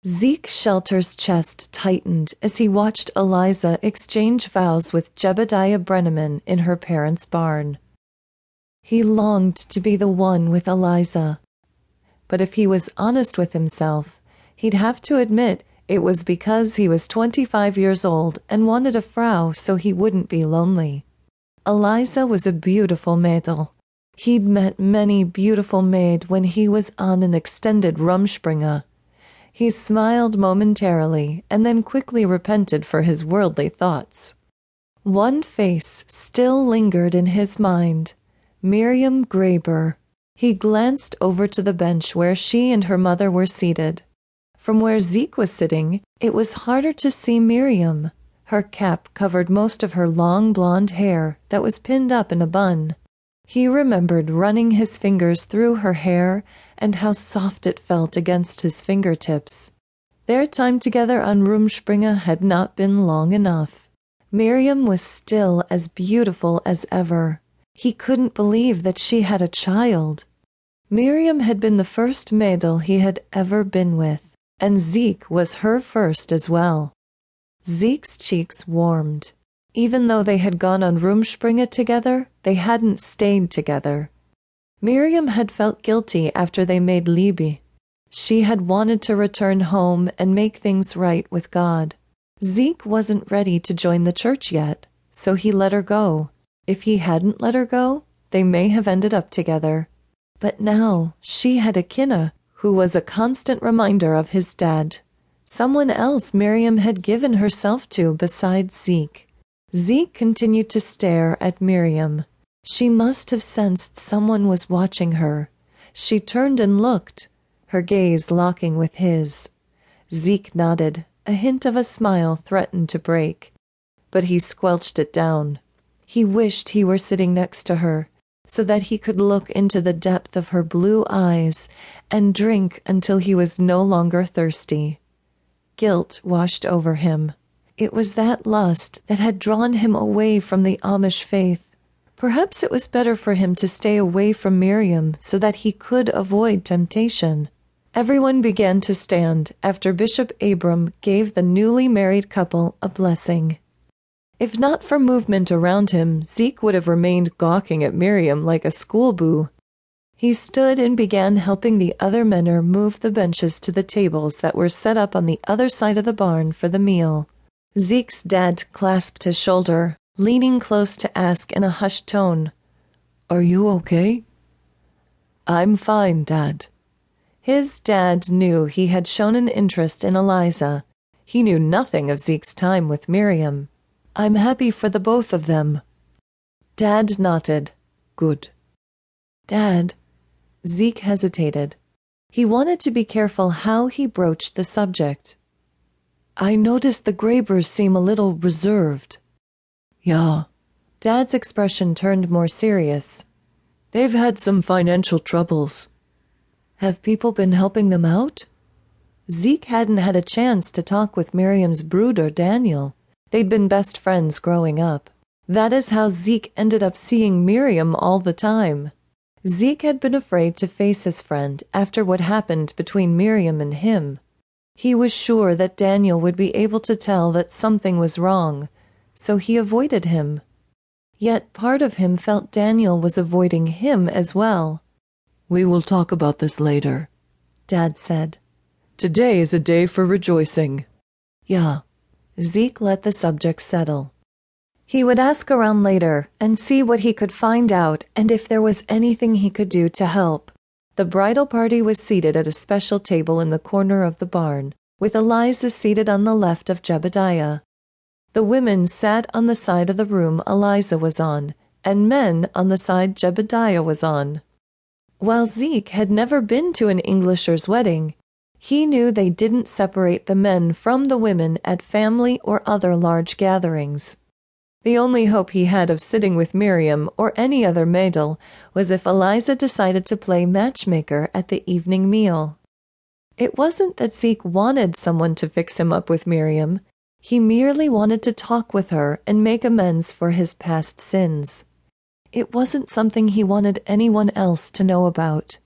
Zeke Shelter's chest tightened as he watched Eliza exchange vows with Jebediah Brenneman in her parents' barn. He longed to be the one with Eliza. But if he was honest with himself, he'd have to admit it was because he was 25 years old and wanted a frau so he wouldn't be lonely. Eliza was a beautiful Mädel. He'd met many beautiful maid when he was on an extended Rumspringa. He smiled momentarily and then quickly repented for his worldly thoughts. One face still lingered in his mind, Miriam Graber. He glanced over to the bench where she and her mother were seated. From where Zeke was sitting, it was harder to see Miriam. Her cap covered most of her long blonde hair that was pinned up in a bun. He remembered running his fingers through her hair and how soft it felt against his fingertips. Their time together on Rumspringa had not been long enough. Miriam was still as beautiful as ever. He couldn't believe that she had a child. Miriam had been the first Mädel he had ever been with, and Zeke was her first as well. Zeke's cheeks warmed. Even though they had gone on Rumspringa together, they hadn't stayed together. Miriam had felt guilty after they made Liebe. She had wanted to return home and make things right with God. Zeke wasn't ready to join the church yet, so he let her go. If he hadn't let her go, they may have ended up together. But now she had a kinna, who was a constant reminder of his dad. Someone else Miriam had given herself to besides Zeke. Zeke continued to stare at Miriam. She must have sensed someone was watching her. She turned and looked, her gaze locking with his. Zeke nodded. A hint of a smile threatened to break, but he squelched it down. He wished he were sitting next to her, so that he could look into the depth of her blue eyes and drink until he was no longer thirsty. Guilt washed over him. It was that lust that had drawn him away from the Amish faith. Perhaps it was better for him to stay away from Miriam so that he could avoid temptation. Everyone began to stand after Bishop Abram gave the newly married couple a blessing. If not for movement around him, Zeke would have remained gawking at Miriam like a schoolboo. He stood and began helping the other menor move the benches to the tables that were set up on the other side of the barn for the meal. Zeke's dad clasped his shoulder, leaning close to ask in a hushed tone, "Are you okay?" "I'm fine, Dad." His dad knew he had shown an interest in Eliza. He knew nothing of Zeke's time with Miriam. "I'm happy for the both of them." Dad nodded. "Good." "Dad," Zeke hesitated. He wanted to be careful how he broached the subject. "I noticed the Grabers seem a little reserved." "Yeah." Dad's expression turned more serious. "They've had some financial troubles." "Have people been helping them out?" Zeke hadn't had a chance to talk with Miriam's brooder, Daniel. They'd been best friends growing up. That is how Zeke ended up seeing Miriam all the time. Zeke had been afraid to face his friend after what happened between Miriam and him. He was sure that Daniel would be able to tell that something was wrong, so he avoided him. Yet part of him felt Daniel was avoiding him as well. "We will talk about this later," Dad said. "Today is a day for rejoicing." "Yeah." Zeke let the subject settle. He would ask around later and see what he could find out and if there was anything he could do to help. The bridal party was seated at a special table in the corner of the barn, with Eliza seated on the left of Jebediah. The women sat on the side of the room Eliza was on, and men on the side Jebediah was on. While Zeke had never been to an Englisher's wedding, he knew they didn't separate the men from the women at family or other large gatherings. The only hope he had of sitting with Miriam or any other Mädel was if Eliza decided to play matchmaker at the evening meal. It wasn't that Zeke wanted someone to fix him up with Miriam. He merely wanted to talk with her and make amends for his past sins. It wasn't something he wanted anyone else to know about.